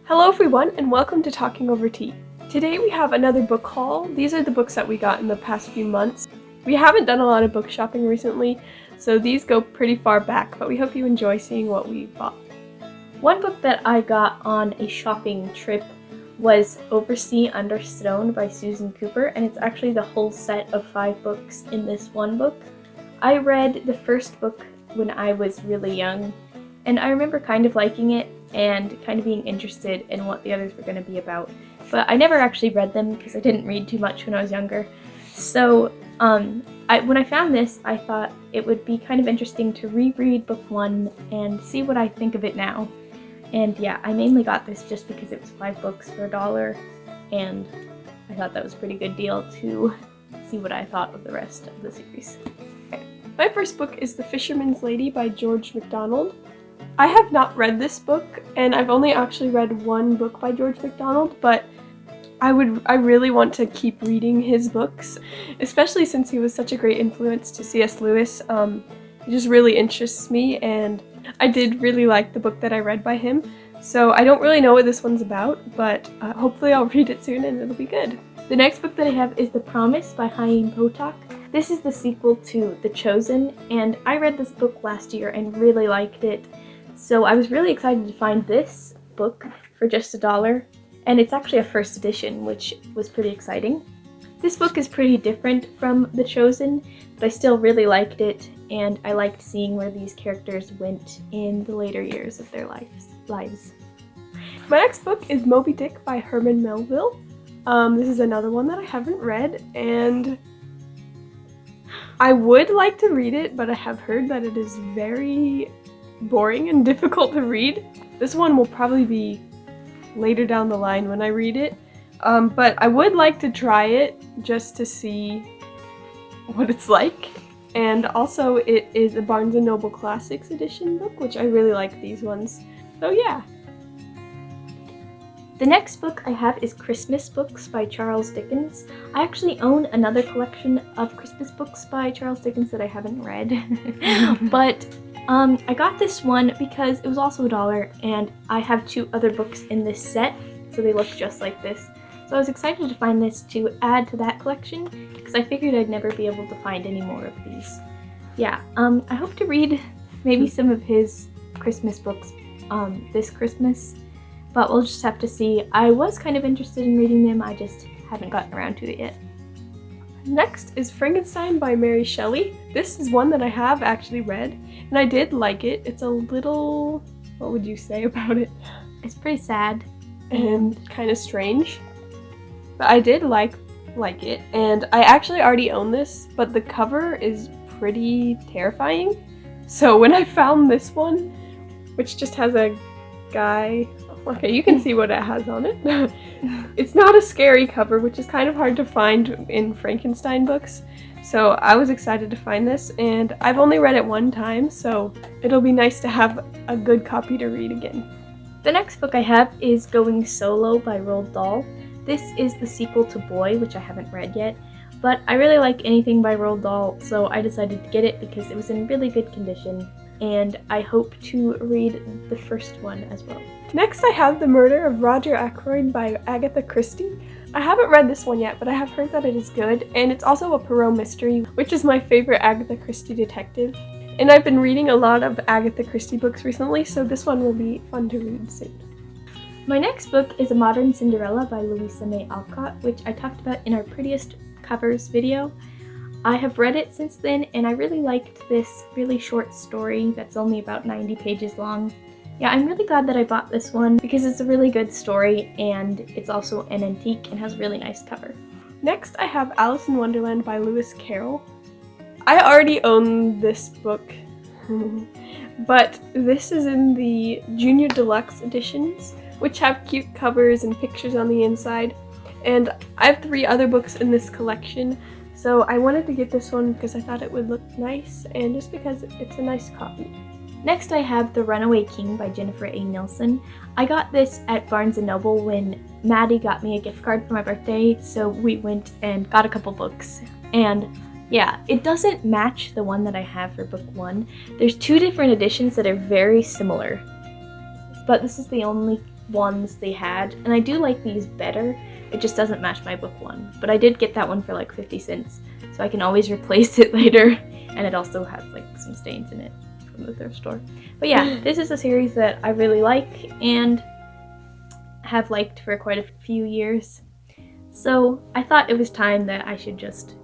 Hello everyone, and welcome to Talking Over Tea. Today we have another book haul. These are the books that we got in the past few months. We haven't done a lot of book shopping recently, so these go pretty far back, but we hope you enjoy seeing what we bought. One book that I got on a shopping trip was Oversea Under Stone by Susan Cooper, and it's actually the whole set of 5 books in this one book. I read the first book when I was really young, and I remember kind of liking it and kind of being interested in what the others were going to be about. But I never actually read them because I didn't read too much when I was younger. So when I found this, I thought it would be kind of interesting to reread book 1 and see what I think of it now. And yeah, I mainly got this just because it was 5 books for $1, and I thought that was a pretty good deal to see what I thought of the rest of the series. Okay. My first book is The Fisherman's Lady by George MacDonald. I have not read this book, and I've only actually read one book by George MacDonald, but I really want to keep reading his books, especially since he was such a great influence to C.S. Lewis. He just really interests me, and I did really like the book that I read by him, so I don't really know what this one's about, but hopefully I'll read it soon and it'll be good. The next book that I have is The Promise by Chaim Potok. This is the sequel to The Chosen, and I read this book last year and really liked it. So I was really excited to find this book for just $1, and it's actually a first edition, which was pretty exciting. This book is pretty different from The Chosen, but I still really liked it, and I liked seeing where these characters went in the later years of their lives. My next book is Moby Dick by Herman Melville. This is another one that I haven't read, and I would like to read it, but I have heard that it is very boring and difficult to read. This one will probably be later down the line when I read it, but I would like to try it just to see what it's like. And also it is a Barnes & Noble Classics edition book, which I really like these ones. So yeah. The next book I have is Christmas Books by Charles Dickens. I actually own another collection of Christmas books by Charles Dickens that I haven't read, but I got this one because it was also $1, and I have 2 other books in this set, so they look just like this. So I was excited to find this to add to that collection, because I figured I'd never be able to find any more of these. Yeah, I hope to read maybe some of his Christmas books this Christmas, but we'll just have to see. I was kind of interested in reading them, I just haven't gotten around to it yet. Next is Frankenstein by Mary Shelley. This is one that I have actually read, and I did like it. It's a little, what would you say about it? It's pretty sad. And kind of strange. But I did like it, and I actually already own this, but the cover is pretty terrifying. So when I found this one, which just has a guy, okay, you can see what it has on it. It's not a scary cover, which is kind of hard to find in Frankenstein books. So I was excited to find this, and I've only read it one time, so it'll be nice to have a good copy to read again. The next book I have is Going Solo by Roald Dahl. This is the sequel to Boy, which I haven't read yet, but I really like anything by Roald Dahl, so I decided to get it because it was in really good condition, and I hope to read the first one as well. Next I have The Murder of Roger Ackroyd by Agatha Christie. I haven't read this one yet, but I have heard that it is good, and it's also a Poirot mystery, which is my favorite Agatha Christie detective. And I've been reading a lot of Agatha Christie books recently, so this one will be fun to read soon. My next book is A Modern Cinderella by Louisa May Alcott, which I talked about in our Prettiest Covers video. I have read it since then, and I really liked this really short story that's only about 90 pages long. Yeah, I'm really glad that I bought this one because it's a really good story, and it's also an antique and has a really nice cover. Next I have Alice in Wonderland by Lewis Carroll. I already own this book, but this is in the Junior Deluxe editions, which have cute covers and pictures on the inside. And I have 3 other books in this collection, so I wanted to get this one because I thought it would look nice and just because it's a nice copy. Next I have The Runaway King by Jennifer A. Nilsson. I got this at Barnes & Noble when Maddie got me a gift card for my birthday, so we went and got a couple books. And Yeah, it doesn't match the one that I have for book 1. There's 2 different editions that are very similar, but this is the only ones they had, and I do like these better. It just doesn't match my book 1, but I did get that one for like 50 cents, so I can always replace it later, and it also has like some stains in it from the thrift store. But yeah, this is a series that I really like and have liked for quite a few years, so I thought it was time that I should just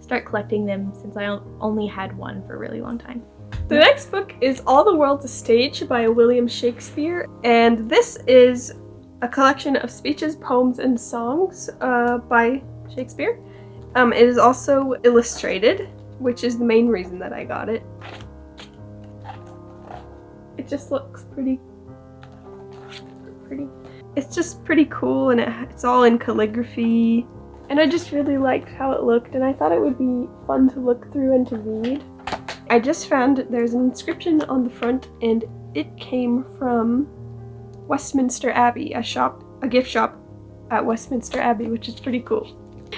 start collecting them since I only had one for a really long time. The next book is All the World's a Stage by William Shakespeare, and this is a collection of speeches, poems, and songs by Shakespeare. It is also illustrated, which is the main reason that I got it. It just looks pretty. It's just pretty cool, and it's all in calligraphy. And I just really liked how it looked, and I thought it would be fun to look through and to read. I just found there's an inscription on the front, and it came from Westminster Abbey, a gift shop at Westminster Abbey, which is pretty cool.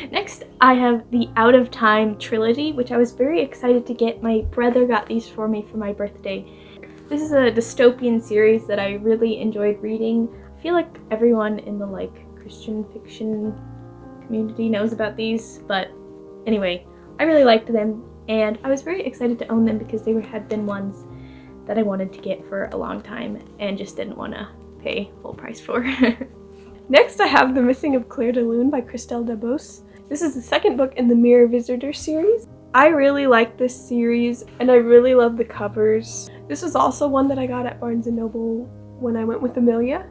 Next, I have the Out of Time Trilogy, which I was very excited to get. My brother got these for me for my birthday. This is a dystopian series that I really enjoyed reading. I feel like everyone in the Christian fiction community knows about these, but anyway, I really liked them, and I was very excited to own them because they had been ones that I wanted to get for a long time and just didn't want to pay full price for. Next, I have The Missing of Claire de Lune by Christelle Dabos. This is the second book in the Mirror Visitor series. I really like this series, and I really love the covers. This was also one that I got at Barnes & Noble when I went with Amelia.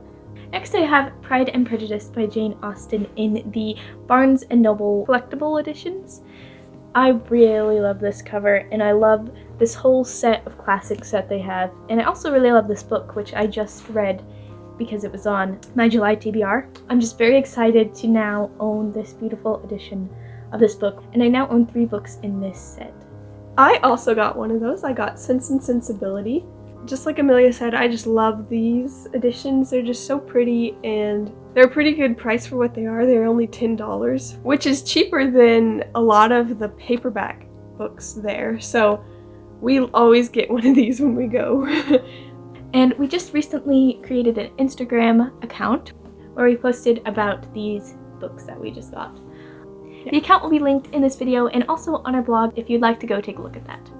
Next, I have Pride and Prejudice by Jane Austen in the Barnes & Noble collectible editions. I really love this cover, and I love this whole set of classics that they have. And I also really love this book, which I just read because it was on my July TBR. I'm just very excited to now own this beautiful edition of this book, and I now own 3 books in this set. I also got one of those. I got Sense and Sensibility. Just like Amelia said, I just love these editions. They're just so pretty, and they're a pretty good price for what they are. They're only $10, which is cheaper than a lot of the paperback books there. So we always get one of these when we go. And we just recently created an Instagram account where we posted about these books that we just got. The account will be linked in this video and also on our blog if you'd like to go take a look at that.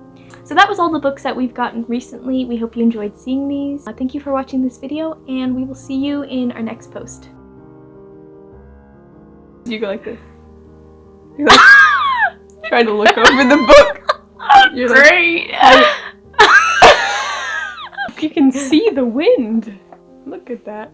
So that was all the books that we've gotten recently. We hope you enjoyed seeing these. Thank you for watching this video, and we will see you in our next post. You go like this. You're like trying to look over the book. You're great! You can see the wind. Look at that.